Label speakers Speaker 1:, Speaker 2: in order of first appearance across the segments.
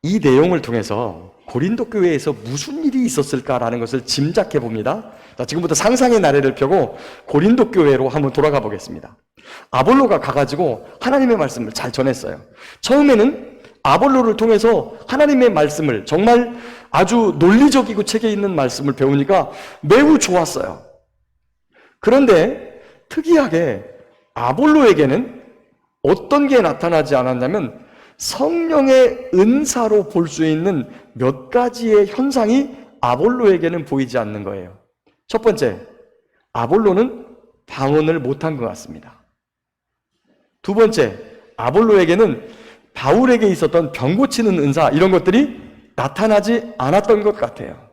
Speaker 1: 이 내용을 통해서 고린도 교회에서 무슨 일이 있었을까라는 것을 짐작해 봅니다. 자, 지금부터 상상의 나래를 펴고 고린도 교회로 한번 돌아가 보겠습니다. 아볼로가 가가지고 하나님의 말씀을 잘 전했어요. 처음에는 아볼로를 통해서 하나님의 말씀을, 정말 아주 논리적이고 체계 있는 말씀을 배우니까 매우 좋았어요. 그런데 특이하게 아볼로에게는 어떤 게 나타나지 않았냐면 성령의 은사로 볼 수 있는 몇 가지의 현상이 아볼로에게는 보이지 않는 거예요. 첫 번째, 아볼로는 방언을 못한 것 같습니다. 두 번째, 아볼로에게는 바울에게 있었던 병 고치는 은사, 이런 것들이 나타나지 않았던 것 같아요.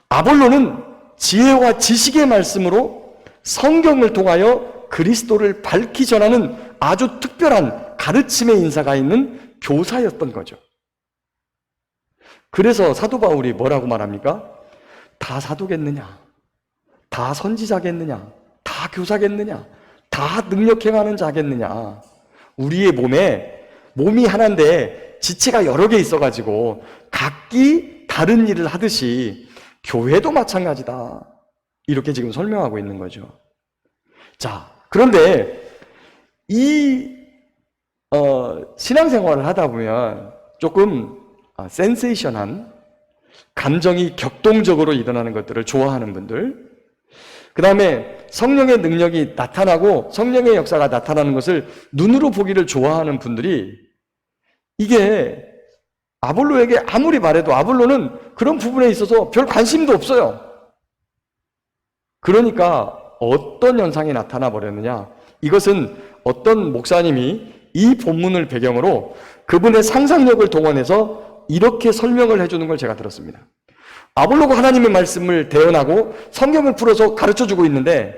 Speaker 1: 아볼로는 지혜와 지식의 말씀으로 성경을 통하여 그리스도를 밝히 전하는 아주 특별한 가르침의 인사가 있는 교사였던 거죠. 그래서 사도 바울이 뭐라고 말합니까? 다 사도겠느냐? 다 선지자겠느냐? 다 교사겠느냐? 다 능력 행하는 자겠느냐? 우리의 몸이 하나인데 지체가 여러 개 있어가지고 각기 다른 일을 하듯이 교회도 마찬가지다. 이렇게 지금 설명하고 있는 거죠. 자, 그런데 이 신앙생활을 하다 보면 조금 센세이션한, 감정이 격동적으로 일어나는 것들을 좋아하는 분들, 그 다음에 성령의 능력이 나타나고 성령의 역사가 나타나는 것을 눈으로 보기를 좋아하는 분들이, 이게 아볼로에게 아무리 말해도 아볼로는 그런 부분에 있어서 별 관심도 없어요. 그러니까 어떤 현상이 나타나 버렸느냐, 이것은 어떤 목사님이 이 본문을 배경으로 그분의 상상력을 동원해서 이렇게 설명을 해주는 걸 제가 들었습니다. 아볼로가 하나님의 말씀을 대언하고 성경을 풀어서 가르쳐주고 있는데,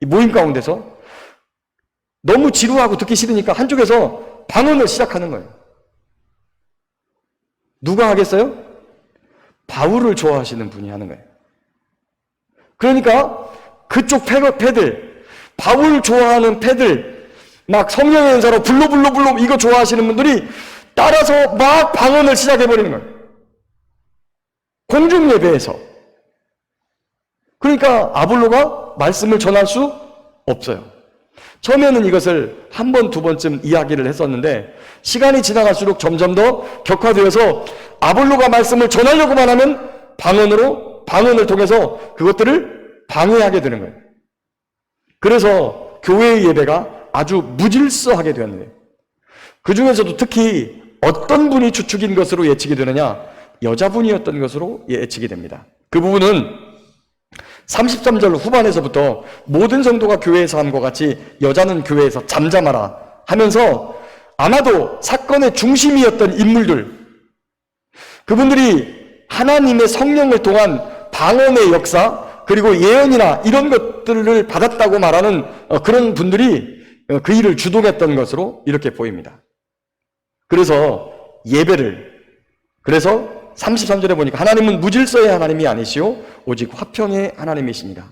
Speaker 1: 이 모임 가운데서 너무 지루하고 듣기 싫으니까 한쪽에서 방언을 시작하는 거예요. 누가 하겠어요? 바울을 좋아하시는 분이 하는 거예요. 그러니까 그쪽 패들, 바울 좋아하는 패들, 막 성령의 은사로 불러 이거 좋아하시는 분들이 따라서 막 방언을 시작해버리는 거예요. 공중 예배에서. 그러니까 아볼로가 말씀을 전할 수 없어요. 처음에는 이것을 한 번, 두 번쯤 이야기를 했었는데 시간이 지나갈수록 점점 더 격화되어서 아볼로가 말씀을 전하려고만 하면 방언을 통해서 그것들을 방해하게 되는 거예요. 그래서 교회의 예배가 아주 무질서하게 되었는데, 그 중에서도 특히 어떤 분이 주축인 것으로 예측이 되느냐, 여자분이었던 것으로 예측이 됩니다. 그 부분은 33절 후반에서부터 모든 성도가 교회에서 함과 같이 여자는 교회에서 잠잠하라 하면서 아마도 사건의 중심이었던 인물들, 그분들이 하나님의 성령을 통한 방언의 역사, 그리고 예언이나 이런 것들을 받았다고 말하는 그런 분들이 그 일을 주동했던 것으로 이렇게 보입니다. 그래서 그래서 33절에 보니까 하나님은 무질서의 하나님이 아니시오 오직 화평의 하나님이십니다.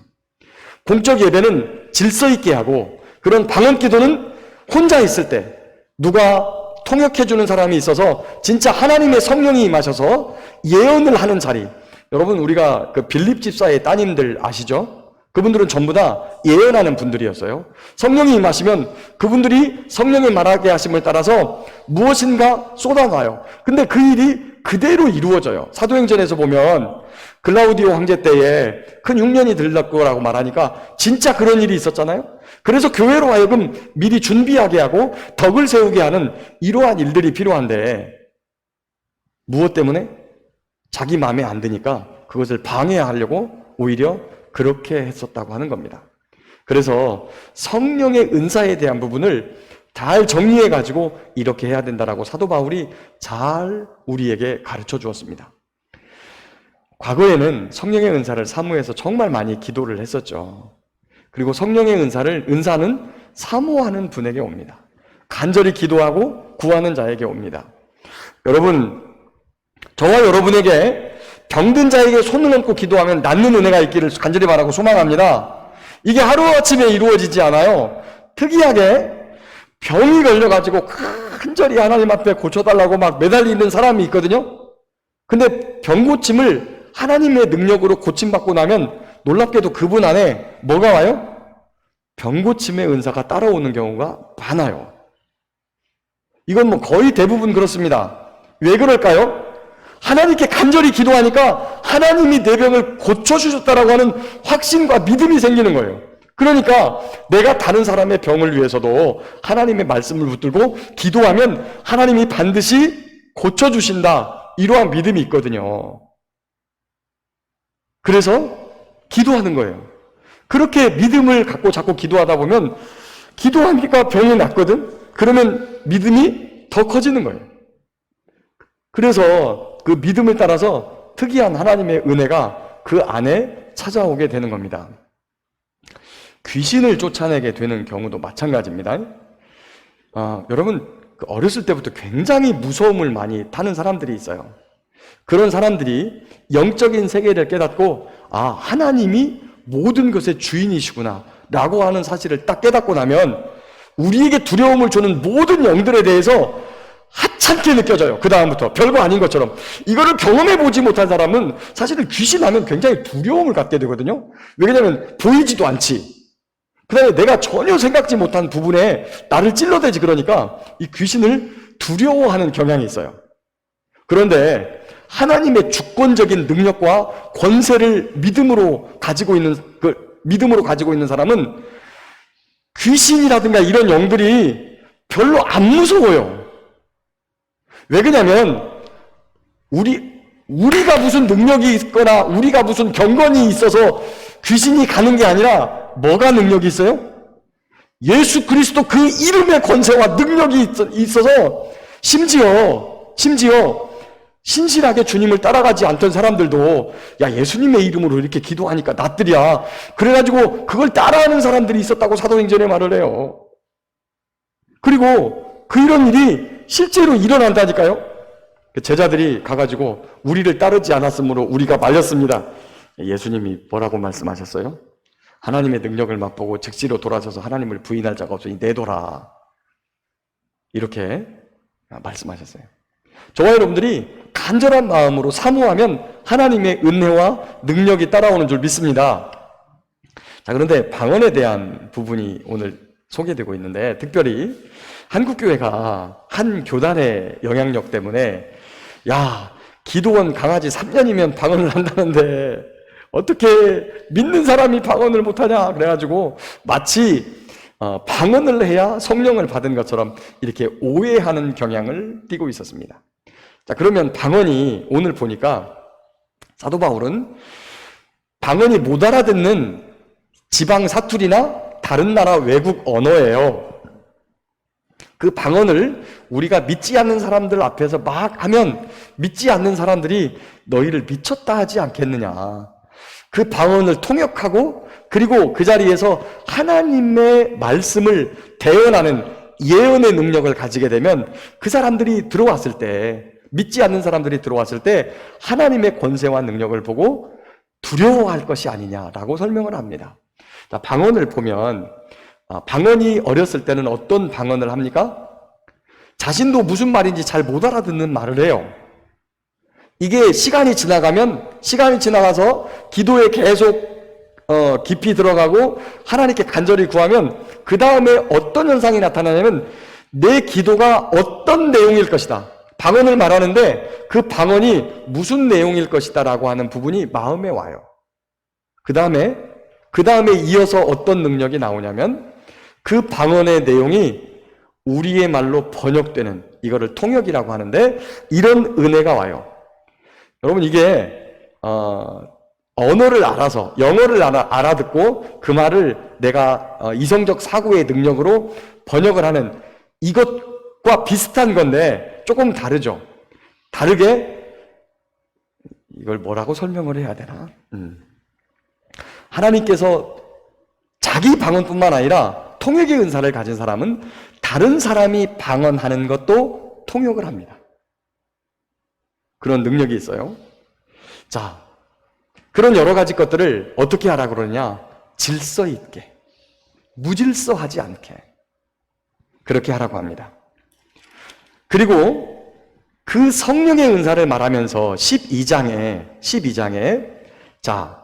Speaker 1: 공적 예배는 질서 있게 하고, 그런 방언 기도는 혼자 있을 때 누가 통역해주는 사람이 있어서 진짜 하나님의 성령이 임하셔서 예언을 하는 자리. 여러분, 우리가 그 빌립 집사의 따님들 아시죠? 그분들은 전부 다 예언하는 분들이었어요. 성령이 임하시면 그분들이 성령의 말하게 하심을 따라서 무엇인가 쏟아놔요. 근데 그 일이 그대로 이루어져요. 사도행전에서 보면 글라우디오 황제 때에 큰 흉년이 들렸고라고 말하니까 진짜 그런 일이 있었잖아요. 그래서 교회로 하여금 미리 준비하게 하고 덕을 세우게 하는 이러한 일들이 필요한데, 무엇 때문에? 자기 마음에 안 드니까 그것을 방해하려고 오히려 그렇게 했었다고 하는 겁니다. 그래서 성령의 은사에 대한 부분을 잘 정리해가지고 이렇게 해야 된다라고 사도 바울이 잘 우리에게 가르쳐 주었습니다. 과거에는 성령의 은사를 사모해서 정말 많이 기도를 했었죠. 그리고 성령의 은사는 사모하는 분에게 옵니다. 간절히 기도하고 구하는 자에게 옵니다. 여러분, 저와 여러분에게 병든 자에게 손을 얹고 기도하면 낫는 은혜가 있기를 간절히 바라고 소망합니다. 이게 하루아침에 이루어지지 않아요. 특이하게 병이 걸려가지고 간절히 하나님 앞에 고쳐달라고 막 매달리는 사람이 있거든요. 근데 병 고침을 하나님의 능력으로 고침받고 나면 놀랍게도 그분 안에 뭐가 와요? 병 고침의 은사가 따라오는 경우가 많아요. 이건 뭐 거의 대부분 그렇습니다. 왜 그럴까요? 하나님께 간절히 기도하니까 하나님이 내 병을 고쳐주셨다라고 하는 확신과 믿음이 생기는 거예요. 그러니까 내가 다른 사람의 병을 위해서도 하나님의 말씀을 붙들고 기도하면 하나님이 반드시 고쳐주신다. 이러한 믿음이 있거든요. 그래서 기도하는 거예요. 그렇게 믿음을 갖고 자꾸 기도하다 보면 기도하니까 병이 낫거든? 그러면 믿음이 더 커지는 거예요. 그래서 그 믿음을 따라서 특이한 하나님의 은혜가 그 안에 찾아오게 되는 겁니다. 귀신을 쫓아내게 되는 경우도 마찬가지입니다. 여러분 어렸을 때부터 굉장히 무서움을 많이 타는 사람들이 있어요. 그런 사람들이 영적인 세계를 깨닫고 하나님이 모든 것의 주인이시구나 라고 하는 사실을 딱 깨닫고 나면 우리에게 두려움을 주는 모든 영들에 대해서 하찮게 느껴져요. 그 다음부터 별거 아닌 것처럼. 이거를 경험해보지 못한 사람은 사실은 귀신 하면 굉장히 두려움을 갖게 되거든요. 왜냐면 보이지도 않지. 그 다음에 내가 전혀 생각지 못한 부분에 나를 찔러대지. 그러니까 이 귀신을 두려워하는 경향이 있어요. 그런데 하나님의 주권적인 능력과 권세를 믿음으로 가지고 있는 사람은 귀신이라든가 이런 영들이 별로 안 무서워요. 왜 그러냐면 우리가 무슨 능력이 있거나 우리가 무슨 경건이 있어서 귀신이 가는 게 아니라 뭐가 능력이 있어요? 예수 그리스도 그 이름의 권세와 능력이 있어서 심지어 신실하게 주님을 따라가지 않던 사람들도 예수님의 이름으로 이렇게 기도하니까 낫더랴. 그래가지고 그걸 따라하는 사람들이 있었다고 사도행전에 말을 해요. 그리고 이런 일이 실제로 일어난다니까요. 제자들이 가가지고 우리를 따르지 않았으므로 우리가 말렸습니다. 예수님이 뭐라고 말씀하셨어요? 하나님의 능력을 맛보고 즉시로 돌아서서 하나님을 부인할 자가 없으니 내둬라. 이렇게 말씀하셨어요. 저와 여러분들이 간절한 마음으로 사모하면 하나님의 은혜와 능력이 따라오는 줄 믿습니다. 자, 그런데 방언에 대한 부분이 오늘 소개되고 있는데 특별히 한국교회가 한 교단의 영향력 때문에 기도원 강아지 3년이면 방언을 한다는데 어떻게 믿는 사람이 방언을 못하냐 그래가지고 마치 방언을 해야 성령을 받은 것처럼 이렇게 오해하는 경향을 띠고 있었습니다. 자, 그러면 방언이 오늘 보니까 사도 바울은 방언이 못 알아듣는 지방 사투리나 다른 나라 외국 언어예요. 그 방언을 우리가 믿지 않는 사람들 앞에서 막 하면 믿지 않는 사람들이 너희를 미쳤다 하지 않겠느냐. 그 방언을 통역하고 그리고 그 자리에서 하나님의 말씀을 대언하는 예언의 능력을 가지게 되면 그 사람들이 들어왔을 때, 믿지 않는 사람들이 들어왔을 때 하나님의 권세와 능력을 보고 두려워할 것이 아니냐라고 설명을 합니다. 자, 방언을 보면 방언이 어렸을 때는 어떤 방언을 합니까? 자신도 무슨 말인지 잘 못 알아듣는 말을 해요. 이게 시간이 지나가서 기도에 계속 깊이 들어가고 하나님께 간절히 구하면 그 다음에 어떤 현상이 나타나냐면 내 기도가 어떤 내용일 것이다. 방언을 말하는데 그 방언이 무슨 내용일 것이다 라고 하는 부분이 마음에 와요. 그 다음에 이어서 어떤 능력이 나오냐면 그 방언의 내용이 우리의 말로 번역되는 이거를 통역이라고 하는데 이런 은혜가 와요. 여러분 이게 언어를 알아서 영어를 알아듣고 그 말을 내가 이성적 사고의 능력으로 번역을 하는 이것과 비슷한 건데 조금 다르죠. 다르게 이걸 뭐라고 설명을 해야 되나? 하나님께서 자기 방언뿐만 아니라 통역의 은사를 가진 사람은 다른 사람이 방언하는 것도 통역을 합니다. 그런 능력이 있어요. 자, 그런 여러 가지 것들을 어떻게 하라고 그러냐? 질서 있게, 무질서하지 않게. 그렇게 하라고 합니다. 그리고 그 성령의 은사를 말하면서 12장에 자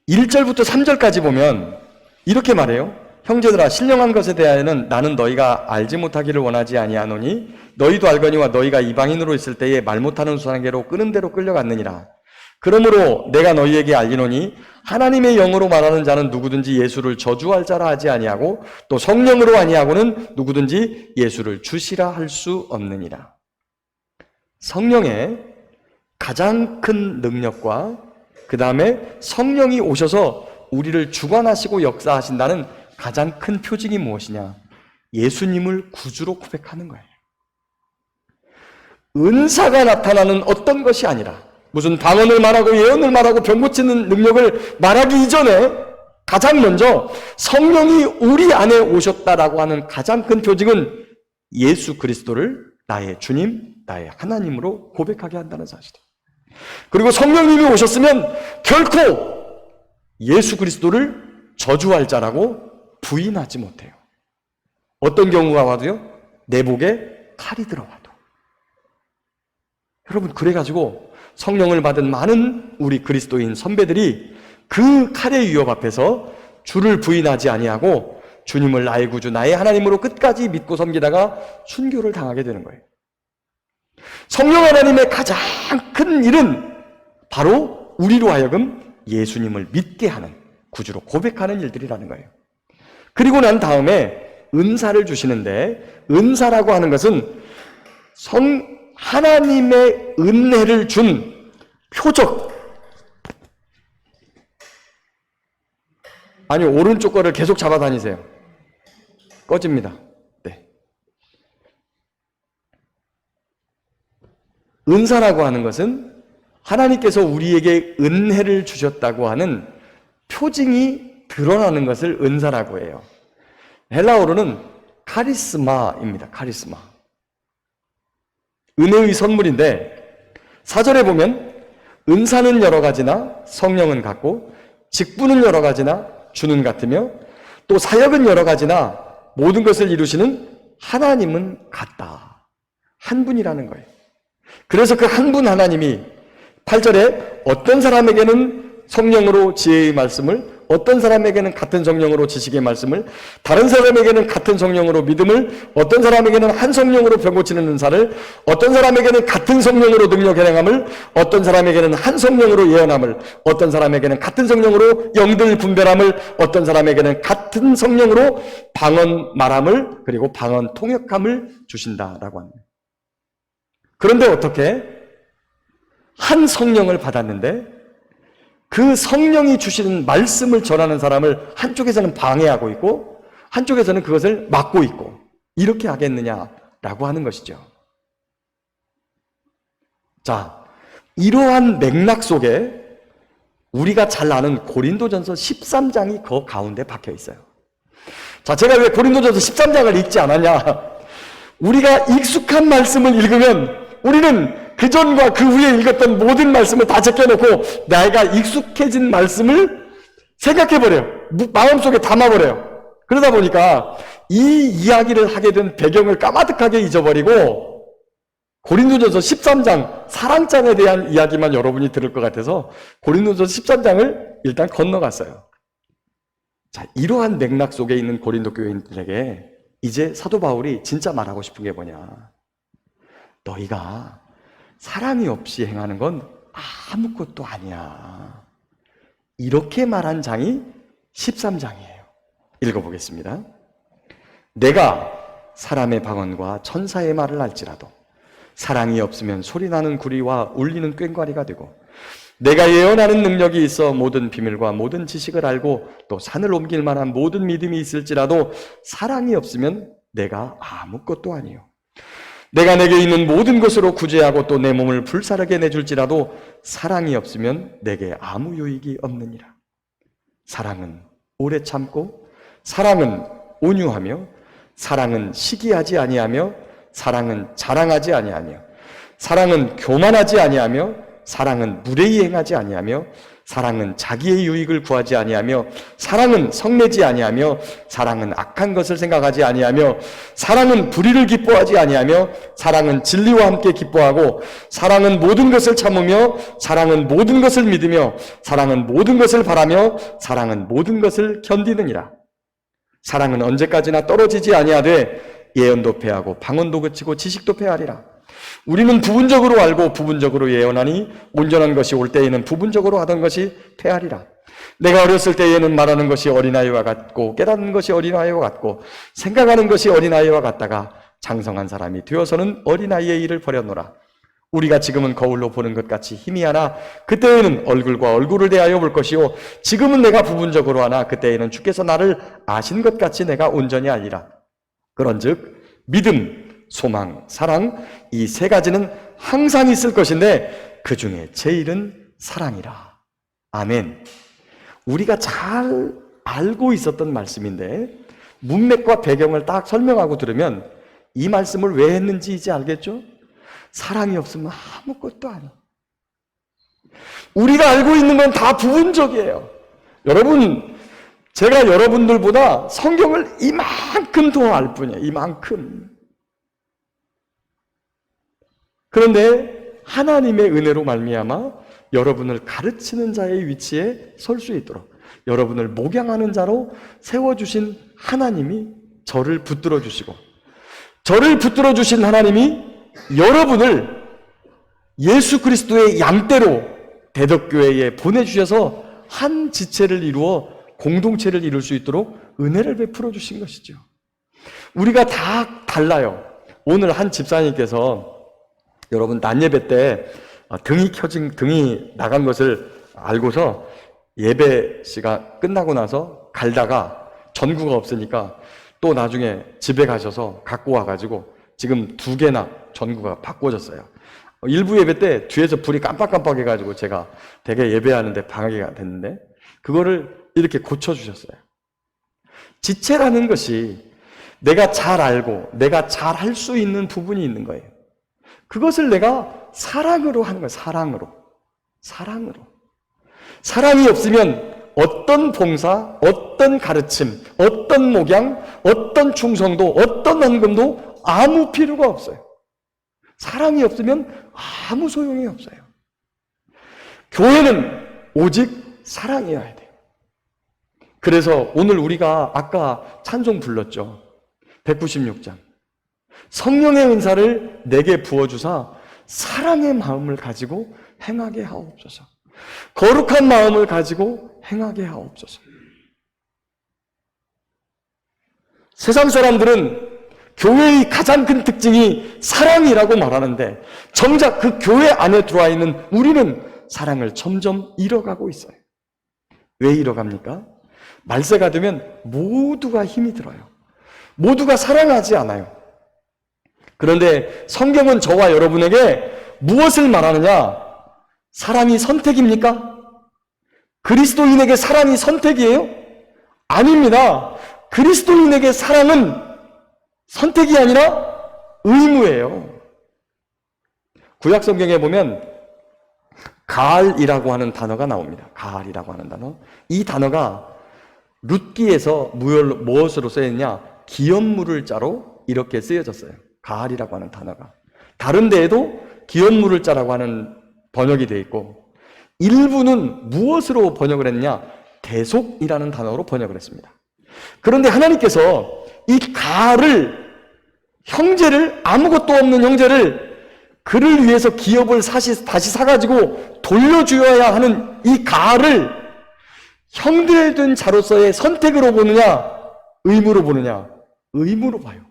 Speaker 1: 1절부터 3절까지 보면 이렇게 말해요. 형제들아, 신령한 것에 대하여는 나는 너희가 알지 못하기를 원하지 아니하노니 너희도 알거니와 너희가 이방인으로 있을 때에 말 못하는 수상에게로 끄는 대로 끌려갔느니라. 그러므로 내가 너희에게 알리노니 하나님의 영으로 말하는 자는 누구든지 예수를 저주할 자라 하지 아니하고 또 성령으로 아니하고는 누구든지 예수를 주시라 할 수 없느니라. 성령의 가장 큰 능력과 그 다음에 성령이 오셔서 우리를 주관하시고 역사하신다는 가장 큰 표징이 무엇이냐? 예수님을 구주로 고백하는 거예요. 은사가 나타나는 어떤 것이 아니라 무슨 방언을 말하고 예언을 말하고 병 고치는 능력을 말하기 이전에 가장 먼저 성령이 우리 안에 오셨다라고 하는 가장 큰 표징은 예수 그리스도를 나의 주님, 나의 하나님으로 고백하게 한다는 사실이에요. 그리고 성령님이 오셨으면 결코 예수 그리스도를 저주할 자라고 부인하지 못해요. 어떤 경우가 와도요, 내복에 칼이 들어와도. 여러분, 그래가지고 성령을 받은 많은 우리 그리스도인 선배들이 그 칼의 위협 앞에서 주를 부인하지 아니하고 주님을 나의 구주, 나의 하나님으로 끝까지 믿고 섬기다가 순교를 당하게 되는 거예요. 성령 하나님의 가장 큰 일은 바로 우리로 하여금 예수님을 믿게 하는, 구주로 고백하는 일들이라는 거예요. 그리고 난 다음에 은사를 주시는데, 은사라고 하는 것은 하나님의 은혜를 준 표적. 아니, 오른쪽 거를 계속 잡아다니세요. 꺼집니다. 네. 은사라고 하는 것은 하나님께서 우리에게 은혜를 주셨다고 하는 표징이 드러나는 것을 은사라고 해요. 헬라어로는 카리스마입니다. 카리스마. 은혜의 선물인데 4절에 보면 은사는 여러 가지나 성령은 같고 직분은 여러 가지나 주는 같으며 또 사역은 여러 가지나 모든 것을 이루시는 하나님은 같다. 한 분이라는 거예요. 그래서 그 한 분 하나님이 8절에 어떤 사람에게는 성령으로 지혜의 말씀을, 어떤 사람에게는 같은 성령으로 지식의 말씀을, 다른 사람에게는 같은 성령으로 믿음을, 어떤 사람에게는 한 성령으로 병 고치는 은사를, 어떤 사람에게는 같은 성령으로 능력 행함을, 어떤 사람에게는 한 성령으로 예언함을, 어떤 사람에게는 같은 성령으로 영들 분별함을, 어떤 사람에게는 같은 성령으로 방언 말함을, 그리고 방언 통역함을 주신다라고 합니다. 그런데 어떻게? 한 성령을 받았는데 그 성령이 주시는 말씀을 전하는 사람을 한쪽에서는 방해하고 있고 한쪽에서는 그것을 막고 있고, 이렇게 하겠느냐라고 하는 것이죠. 자, 이러한 맥락 속에 우리가 잘 아는 고린도전서 13장이 그 가운데 박혀 있어요. 자, 제가 왜 고린도전서 13장을 읽지 않았냐? 우리가 익숙한 말씀을 읽으면 우리는 그 전과 그 후에 읽었던 모든 말씀을 다 제껴놓고 내가 익숙해진 말씀을 생각해버려요. 마음속에 담아버려요. 그러다 보니까 이 이야기를 하게 된 배경을 까마득하게 잊어버리고 고린도전서 13장 사랑장에 대한 이야기만 여러분이 들을 것 같아서 고린도전서 13장을 일단 건너갔어요. 자, 이러한 맥락 속에 있는 고린도 교인들에게 이제 사도 바울이 진짜 말하고 싶은 게 뭐냐? 너희가 사랑이 없이 행하는 건 아무것도 아니야. 이렇게 말한 장이 13장이에요. 읽어보겠습니다. 내가 사람의 방언과 천사의 말을 알지라도 사랑이 없으면 소리나는 구리와 울리는 꽹과리가 되고, 내가 예언하는 능력이 있어 모든 비밀과 모든 지식을 알고 또 산을 옮길 만한 모든 믿음이 있을지라도 사랑이 없으면 내가 아무것도 아니요. 내가 내게 있는 모든 것으로 구제하고 또 내 몸을 불사르게 내줄지라도 사랑이 없으면 내게 아무 유익이 없느니라. 사랑은 오래 참고, 사랑은 온유하며, 사랑은 시기하지 아니하며, 사랑은 자랑하지 아니하며, 사랑은 교만하지 아니하며, 사랑은 무례히 행하지 아니하며, 사랑은 자기의 유익을 구하지 아니하며, 사랑은 성내지 아니하며, 사랑은 악한 것을 생각하지 아니하며, 사랑은 불의를 기뻐하지 아니하며, 사랑은 진리와 함께 기뻐하고, 사랑은 모든 것을 참으며, 사랑은 모든 것을 믿으며, 사랑은 모든 것을 바라며, 사랑은 모든 것을 견디느니라. 사랑은 언제까지나 떨어지지 아니하되 예언도 패하고 방언도 그치고 지식도 패하리라. 우리는 부분적으로 알고 부분적으로 예언하니 온전한 것이 올 때에는 부분적으로 하던 것이 패하리라. 내가 어렸을 때에는 말하는 것이 어린아이와 같고 깨닫는 것이 어린아이와 같고 생각하는 것이 어린아이와 같다가 장성한 사람이 되어서는 어린아이의 일을 버렸노라. 우리가 지금은 거울로 보는 것 같이 희미하나 그때에는 얼굴과 얼굴을 대하여 볼 것이요 지금은 내가 부분적으로 하나 그때에는 주께서 나를 아신 것 같이 내가 온전히 알리라. 그런즉 믿음, 소망, 사랑 이 세 가지는 항상 있을 것인데 그 중에 제일은 사랑이라. 아멘. 우리가 잘 알고 있었던 말씀인데 문맥과 배경을 딱 설명하고 들으면 이 말씀을 왜 했는지 이제 알겠죠? 사랑이 없으면 아무것도 아니에요. 우리가 알고 있는 건 다 부분적이에요. 여러분, 제가 여러분들보다 성경을 이만큼 더 알 뿐이에요. 이만큼. 그런데 하나님의 은혜로 말미암아 여러분을 가르치는 자의 위치에 설 수 있도록 여러분을 목양하는 자로 세워주신 하나님이 저를 붙들어 주시고 저를 붙들어 주신 하나님이 여러분을 예수 그리스도의 양떼로 대덕교회에 보내주셔서 한 지체를 이루어 공동체를 이룰 수 있도록 은혜를 베풀어 주신 것이죠. 우리가 다 달라요. 오늘 한 집사님께서 여러분 낮예배 때 등이 나간 것을 알고서 예배 시가 끝나고 나서 갈다가 전구가 없으니까 또 나중에 집에 가셔서 갖고 와가지고 지금 2개나 전구가 바꿔졌어요. 일부 예배 때 뒤에서 불이 깜빡깜빡 해가지고 제가 되게 예배하는데 방해가 됐는데 그거를 이렇게 고쳐주셨어요. 지체라는 것이 내가 잘 알고 내가 잘 할 수 있는 부분이 있는 거예요. 그것을 내가 사랑으로 하는 거예요. 사랑으로. 사랑이 없으면 어떤 봉사, 어떤 가르침, 어떤 목양, 어떤 충성도, 어떤 헌금도 아무 필요가 없어요. 사랑이 없으면 아무 소용이 없어요. 교회는 오직 사랑이어야 돼요. 그래서 오늘 우리가 아까 찬송 불렀죠. 196장. 성령의 은사를 내게 부어주사 사랑의 마음을 가지고 행하게 하옵소서. 거룩한 마음을 가지고 행하게 하옵소서. 세상 사람들은 교회의 가장 큰 특징이 사랑이라고 말하는데 정작 그 교회 안에 들어와 있는 우리는 사랑을 점점 잃어가고 있어요. 왜 잃어갑니까? 말세가 되면 모두가 힘이 들어요. 모두가 사랑하지 않아요. 그런데 성경은 저와 여러분에게 무엇을 말하느냐? 사랑이 선택입니까? 그리스도인에게 사랑이 선택이에요? 아닙니다. 그리스도인에게 사랑은 선택이 아니라 의무예요. 구약 성경에 보면 가알이라고 하는 단어가 나옵니다. 가알이라고 하는 단어. 이 단어가 룻기에서 무엇으로 쓰였냐? 기업물을 자로 이렇게 쓰여졌어요. 가알이라고 하는 단어가. 다른 데에도 기업물을 자라고 하는 번역이 되어 있고 일부는 무엇으로 번역을 했냐? 대속이라는 단어로 번역을 했습니다. 그런데 하나님께서 이 가알을 형제를 아무것도 없는 형제를 그를 위해서 기업을 다시 사가지고 돌려주어야 하는 이 가알을 형제된 자로서의 선택으로 보느냐 의무로 보느냐? 의무로 봐요.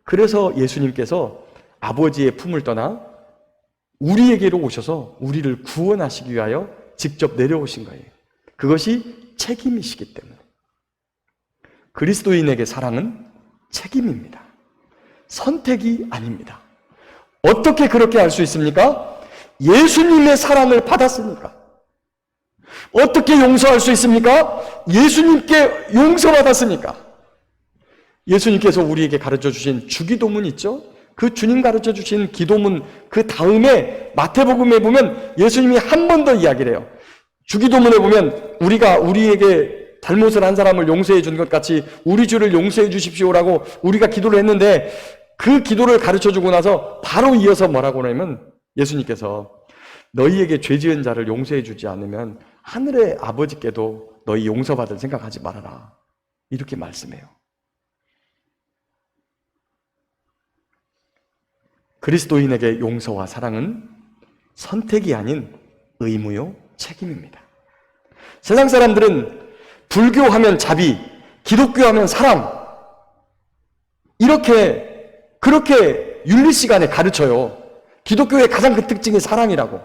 Speaker 1: 그래서 예수님께서 아버지의 품을 떠나 우리에게로 오셔서 우리를 구원하시기 위하여 직접 내려오신 거예요. 그것이 책임이시기 때문에. 그리스도인에게 사랑은 책임입니다. 선택이 아닙니다. 어떻게 그렇게 할 수 있습니까? 예수님의 사랑을 받았으니까. 어떻게 용서할 수 있습니까? 예수님께 용서받았으니까. 예수님께서 우리에게 가르쳐 주신 주기도문 있죠? 그 주님 가르쳐 주신 기도문 그 다음에 마태복음에 보면 예수님이 한 번 더 이야기를 해요. 주기도문에 보면 우리가 우리에게 잘못을 한 사람을 용서해 준 것 같이 우리 주를 용서해 주십시오라고 우리가 기도를 했는데 그 기도를 가르쳐 주고 나서 바로 이어서 뭐라고 하냐면 예수님께서 너희에게 죄 지은 자를 용서해 주지 않으면 하늘의 아버지께도 너희 용서받을 생각하지 말아라. 이렇게 말씀해요. 그리스도인에게 용서와 사랑은 선택이 아닌 의무요 책임입니다. 세상 사람들은 불교하면 자비, 기독교하면 사랑 그렇게 윤리 시간에 가르쳐요. 기독교의 가장 큰 특징이 사랑이라고.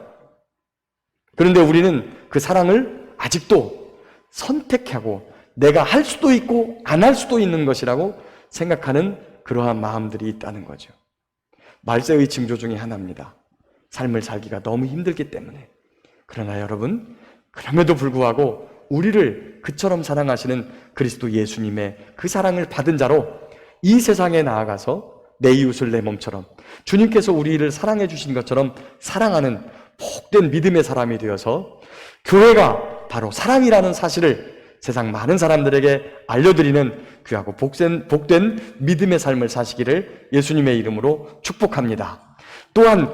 Speaker 1: 그런데 우리는 그 사랑을 아직도 선택하고 내가 할 수도 있고 안 할 수도 있는 것이라고 생각하는 그러한 마음들이 있다는 거죠. 말세의 징조 중에 하나입니다. 삶을 살기가 너무 힘들기 때문에. 그러나 여러분, 그럼에도 불구하고 우리를 그처럼 사랑하시는 그리스도 예수님의 그 사랑을 받은 자로 이 세상에 나아가서 내 이웃을 내 몸처럼 주님께서 우리를 사랑해 주신 것처럼 사랑하는 복된 믿음의 사람이 되어서 교회가 바로 사랑이라는 사실을 세상 많은 사람들에게 알려드리는 귀하고 복된 믿음의 삶을 사시기를 예수님의 이름으로 축복합니다. 또한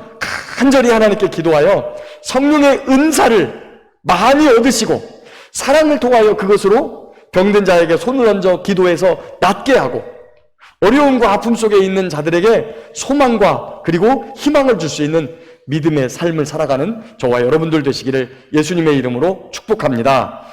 Speaker 1: 간절히 하나님께 기도하여 성령의 은사를 많이 얻으시고 사랑을 통하여 그것으로 병든 자에게 손을 얹어 기도해서 낫게 하고 어려움과 아픔 속에 있는 자들에게 소망과 그리고 희망을 줄 수 있는 믿음의 삶을 살아가는 저와 여러분들 되시기를 예수님의 이름으로 축복합니다.